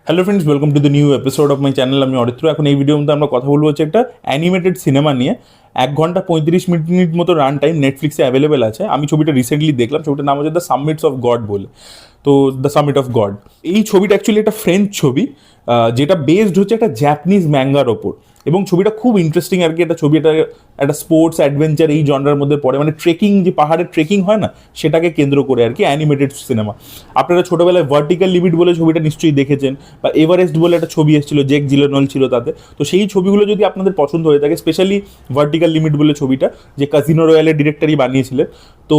Hello friends, welcome to the new episode of my channel. আমি অরিত্র। এখন এই ভিডিওর মধ্যে আমরা কথা বলবো হচ্ছে একটা অ্যানিমেটেড সিনেমা নিয়ে। 1 ঘন্টা 35 মিনিট মতো রান টাইম নেটফ্লিক্সে অ্যাভেলেবেল আছে। আমি ছবিটা রিসেন্টলি দেখলাম। ছবিটার নাম হচ্ছে দ্য সামিটস অফ গড বলে। তো দ্য সামিট অফ গড, এই ছবিটা অ্যাকচুয়ালি একটা ফ্রেঞ্চ ছবি, যেটা বেসড হচ্ছে একটা জ্যাপানিজ ম্যাঙ্গার ওপর। এবং ছবিটা খুব ইন্টারেস্টিং আর কি। একটা ছবিটা একটা স্পোর্টস অ্যাডভেঞ্চার এই জনরার মধ্যে পড়ে, মানে ট্রেকিং, যে পাহাড়ের ট্রেকিং হয় না, সেটাকে কেন্দ্র করে আর কি অ্যানিমেটেড সিনেমা। আপনারা ছোটোবেলায় ভার্টিক্যাল লিমিট বলে ছবিটা নিশ্চয়ই দেখেছেন, বা এভারেস্ট বলে একটা ছবি এসেছিল, জেক জিলেনল ছিল তাতে। তো সেই ছবিগুলো যদি আপনাদের পছন্দ হয়ে থাকে, স্পেশালি ভার্টিক্যাল লিমিট বলে ছবিটা, যে কাজিনো রয়্যালের ডিরেক্টরই বানিয়েছিলেন, তো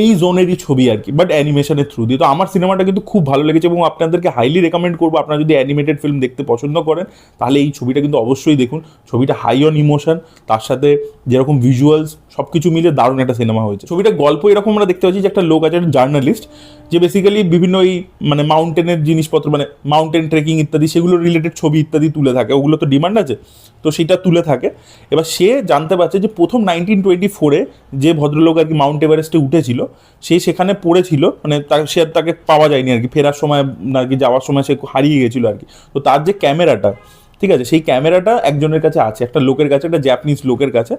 এই জোনেরই ছবি আর কি, বাট অ্যানিমেশনের থ্রু দিয়ে। তো আমার সিনেমাটা কিন্তু খুব ভালো লেগেছে এবং আপনাদেরকে হাইলি রেকমেন্ড করবো। আপনারা যদি অ্যানিমেটেড ফিল্ম দেখতে পছন্দ করেন, তাহলে এই ছবিটা কিন্তু অবশ্যই দেখুন। ছবিটা হাই অন ইমোশন, তার সাথে যেরকম ভিজুয়ালস, সব কিছু মিলে দারুণ একটা সিনেমা হয়েছে। ছবিটা গল্প এরকম আমরা দেখতে পাচ্ছি যে একটা লোক আছে, একটা জার্নালিস্ট, যে বেসিক্যালি বিভিন্ন এই মানে মাউন্টেনের জিনিসপত্র, মানে মাউন্টেন ট্রেকিং ইত্যাদি, সেগুলো রিলেটেড ছবি ইত্যাদি তুলে থাকে। ওগুলো তো ডিমান্ড আছে, তো সেটা তুলে থাকে। এবার সে জানতে পারছে যে প্রথম 1924-এ যে ভদ্রলোক আর কি মাউন্ট এভারেস্টে উঠেছিল, সে সেখানে পড়েছিল, মানে সে তাকে পাওয়া যায়নি আর কি। ফেরার সময় আর কি, যাওয়ার সময় সে হারিয়ে গেছিলো আর কি। তো তার যে ক্যামেরাটা, ঠিক আছে, সেই ক্যামেরাটা একজনের কাছে আছে, একটা লোকের কাছে, একটা জাপানিজ লোকের কাছে।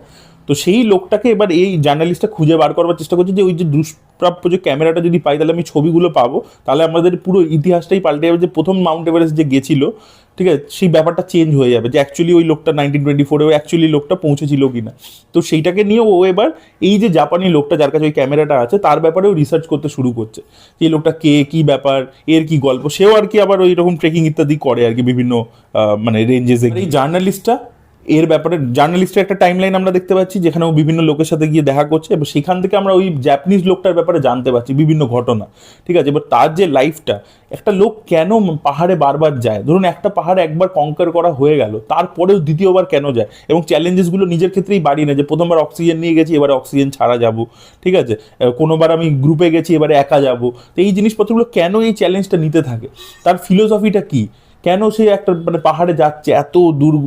তো সেই লোকটাকে এবার এই জার্নালিস্টটা খুঁজে বার করবার চেষ্টা করছে, যে ওই যে দুষ্প্রাপ্য যে ক্যামেরাটা যদি পাই, তাহলে আমি ছবিগুলো পাবো, তাহলে আমাদের পুরো ইতিহাসটাই পাল্টে যাবে, যে প্রথম মাউন্ট এভারেস্ট যে গেছিল, ঠিক আছে, সেই ব্যাপারটা চেঞ্জ হয়ে যাবে, যে অ্যাকচুয়ালি ওই লোকটা 1924-এ ওই অ্যাকচুয়ালি লোকটা পৌঁছেছিল কিনা। তো সেইটাকে নিয়ে ও এবার এই যে জাপানি লোকটা যার কাছে ওই ক্যামেরাটা আছে, তার ব্যাপারেও রিসার্চ করতে শুরু করছে, যে এই লোকটা কে, কী ব্যাপার, এর কি গল্প। সেও আর কি আবার ওই রকম ট্রেকিং ইত্যাদি করে আর কি, বিভিন্ন মানে রেঞ্জেসে। এই জার্নালিস্টটা এর ব্যাপারে, জার্নালিস্টের একটা টাইম লাইন আমরা দেখতে পাচ্ছি, যেখানে ও বিভিন্ন লোকের সাথে গিয়ে দেখা করছে, এবং সেখান থেকে আমরা ওই জাপানিজ লোকটার ব্যাপারে জানতে পারছি বিভিন্ন ঘটনা, ঠিক আছে। এবার তার যে লাইফটা, একটা লোক কেন পাহাড়ে বারবার যায়, ধরুন একটা পাহাড়ে একবার কঙ্কার করা হয়ে গেল, তারপরেও দ্বিতীয়বার কেন যায়, এবং চ্যালেঞ্জেসগুলো নিজের ক্ষেত্রেই বাড়িয়ে নেয়, যে প্রথমবার অক্সিজেন নিয়ে গেছি, এবারে অক্সিজেন ছাড়া যাব, ঠিক আছে, কোনোবার আমি গ্রুপে গেছি, এবারে একা যাব। তো এই জিনিসপত্রগুলো কেন এই চ্যালেঞ্জটা নিতে থাকে, তার ফিলোসফিটা কী, কেন সে একটা মানে পাহাড়ে যাচ্ছে, এত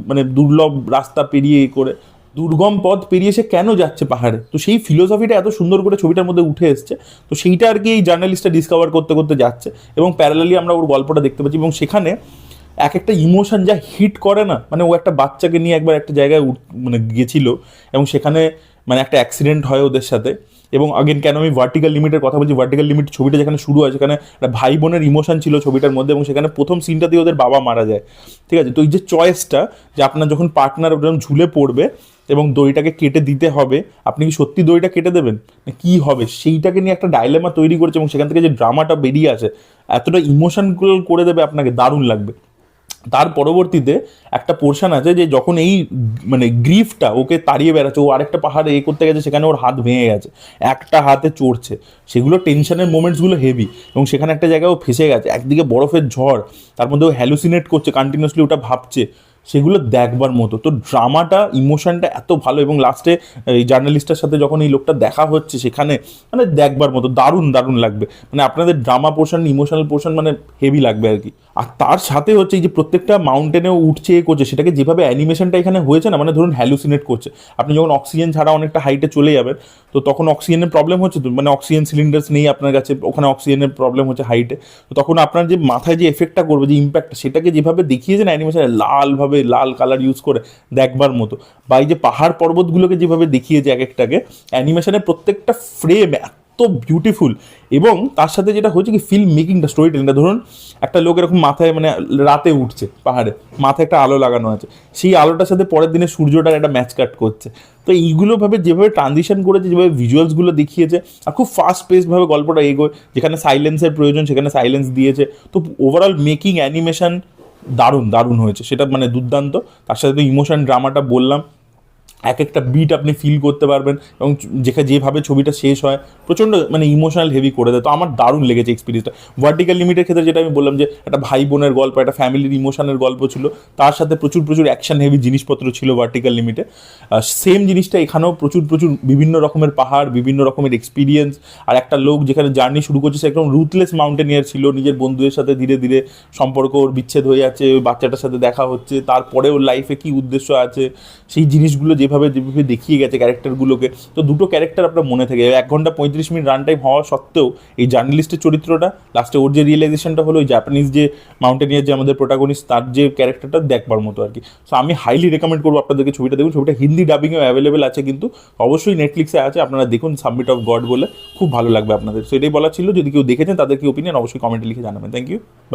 মানে দুর্লভ রাস্তা পেরিয়ে করে, দুর্গম পথ পেরিয়ে সে কেন যাচ্ছে পাহাড়ে। তো সেই ফিলোসফিটা এত সুন্দর করে ছবিটার মধ্যে উঠে এসছে। তো সেইটা আর কি এই জার্নালিস্টটা ডিসকভার করতে করতে যাচ্ছে, এবং প্যারালালি আমরা ওর গল্পটা দেখতে পাচ্ছি। এবং সেখানে এক একটা ইমোশন যা হিট করে না, মানে ও একটা বাচ্চাকে নিয়ে একবার একটা জায়গায় মানে গেছিল, এবং সেখানে মানে একটা অ্যাক্সিডেন্ট হয় ওদের সাথে। এবং আগেন কেন আমি ভার্টিক্যাল লিমিটের কথা বলছি, ভার্টিক্যাল লিমিট ছবিটা যেখানে শুরু হয়, সেখানে একটা ভাই বোনের ইমোশন ছিল ছবিটার মধ্যে, এবং সেখানে প্রথম সিনটাতেই ওদের বাবা মারা যায়, ঠিক আছে। তো এই যে চয়েসটা, যে আপনার যখন পার্টনার যখন ঝুলে পড়বে এবং দড়িটাকে কেটে দিতে হবে, আপনি কি সত্যি দড়িটা কেটে দেবেন না কী হবে, সেইটাকে নিয়ে একটা ডাইলেমা তৈরি করেছে, এবং সেখান থেকে যে ড্রামাটা বেরিয়ে আসে, এতটা ইমোশনগুলো করে দেবে, আপনাকে দারুণ লাগবে। তার পরবর্তীতে একটা পোর্শন আছে, যে যখন এই মানে গ্রিফটা ওকে তাড়িয়ে বেড়াচ্ছে, ও আরেকটা পাহাড়ে করতে গেছে, সেখানে ওর হাত ভেঙে গেছে, একটা হাতে চড়ছে, সেগুলো টেনশনের মোমেন্টসগুলো হেভি। এবং সেখানে একটা জায়গায় ও ফেসে গেছে, একদিকে বরফের ঝড়, তার মধ্যে ও হ্যালুসিনেট করছে কন্টিনিউসলি, ওটা ভাবছে, সেগুলো দেখবার মতো। তো ড্রামাটা, ইমোশনটা এত ভালো। এবং লাস্টে এই জার্নালিস্টের সাথে যখন এই লোকটা দেখা হচ্ছে, সেখানে মানে দেখবার মতো, দারুণ দারুণ লাগবে। মানে আপনাদের ড্রামা পোর্শন, ইমোশনাল পোর্শন মানে হেভি লাগবে আর কি। আর তার সাথে হচ্ছে এই যে প্রত্যেকটা মাউন্টেনেও উঠছে, এ করছে, সেটাকে যেভাবে অ্যানিমেশনটা এখানে হয়েছে না, মানে ধরুন হ্যালুসিনেট করছে, আপনি যখন অক্সিজেন ছাড়া অনেকটা হাইটে চলে যাবেন, তো তখন অক্সিজেনের প্রবলেম হচ্ছে, তো মানে অক্সিজেন সিলিন্ডার্স নেই আপনার কাছে, ওখানে অক্সিজেনের প্রবলেম হচ্ছে হাইটে, তো তখন আপনার যে মাথায় যে এফেক্টটা করবে, যে ইম্প্যাক্টটা, সেটাকে যেভাবে দেখিয়েছেন অ্যানিমেশনে, লালভাবে, লাল কালার ইউজ করে দেখবার মতো। বা এই যে পাহাড় পর্বতগুলোকে যেভাবে দেখিয়েছে এক একটাকে, অ্যানিমেশনের প্রত্যেকটা ফ্রেম এত বিউটিফুল। এবং তার সাথে যেটা হচ্ছে কি, ফিল্ম মেকিংটা, স্টোরি টেলিংটা, ধরুন একটা লোক এরকম মাথায়, মানে রাতে উঠছে পাহাড়ে, মাথায় একটা আলো লাগানো আছে, সেই আলোটার সাথে পরের দিনে সূর্যটার একটা ম্যাচ কাট করছে। তো এইগুলোভাবে যেভাবে ট্রানজিশন করেছে, যেভাবে ভিজুয়ালসগুলো দেখিয়েছে, আর খুব ফাস্ট পেসডভাবে গল্পটা এগোয়, যেখানে সাইলেন্সের প্রয়োজন সেখানে সাইলেন্স দিয়েছে। তো ওভারঅল মেকিং, অ্যানিমেশন দারুণ দারুণ হয়েছে, সেটা মানে দুর্দান্ত। তার সাথে তো ইমোশন, ড্রামাটা বললাম, এক একটা বিট আপনি ফিল করতে পারবেন, এবং যেভাবে ছবিটা শেষ হয়, প্রচণ্ড মানে ইমোশনাল হেভি করে দেয়। তো আমার দারুণ লেগেছে এক্সপিরিয়েন্সটা। ভার্টিক্যাল লিমিটের ক্ষেত্রে যেটা আমি বললাম, যে একটা ভাই বোনের গল্প, একটা ফ্যামিলির ইমোশনের গল্প ছিল, তার সাথে প্রচুর প্রচুর অ্যাকশন হেভি জিনিসপত্র ছিল ভার্টিক্যাল লিমিটে। সেম জিনিসটা এখানেও প্রচুর প্রচুর বিভিন্ন রকমের পাহাড়, বিভিন্ন রকমের এক্সপিরিয়েন্স, আর একটা লোক যেখানে জার্নি শুরু করছে, সে একদম রুথলেস মাউন্টেনিয়ার ছিল, নিজের বন্ধুদের সাথে ধীরে ধীরে সম্পর্ক ওর বিচ্ছেদ হয়ে যাচ্ছে, ওই বাচ্চাটার সাথে দেখা হচ্ছে, তারপরে ওর লাইফে কী উদ্দেশ্য আছে, সেই জিনিসগুলো যেভাবে যেভাবে দেখিয়ে গেছে ক্যারেক্টারগুলোকে, তো দুটো ক্যারেক্টার আপনার মনে থাকে। 1 ঘন্টা 35 মিনিট রান টাইম হওয়া সত্ত্বেও এই জার্নালিস্টের চরিত্রটা লাস্টে ওর যে রিয়েলাইজেশনটা হলো, ওই জাপানিজ যে মাউন্টেনিয়ার যে আমাদের প্রোটাগনিস্ট, তার যে ক্যারেক্টারটা দেখবার মতো আর কি। সো আমি হাইলি রেকমেন্ড করবো আপনাদেরকে ছবিটা দেখুন। ছবিটা হিন্দি ডাবিংয়েও অ্যাভেলেবেল আছে, কিন্তু অবশ্যই নেটফ্লিক্সে আছে, আপনারা দেখুন সাবমিট অফ গড বলে, খুব ভালো লাগবে আপনাদের। সো এটাই বলা ছিল, যদি কেউ দেখেছেন তাদের কি ওপিনিয়ন অবশ্যই কমেন্টে লিখে জানাবেন। Thank you.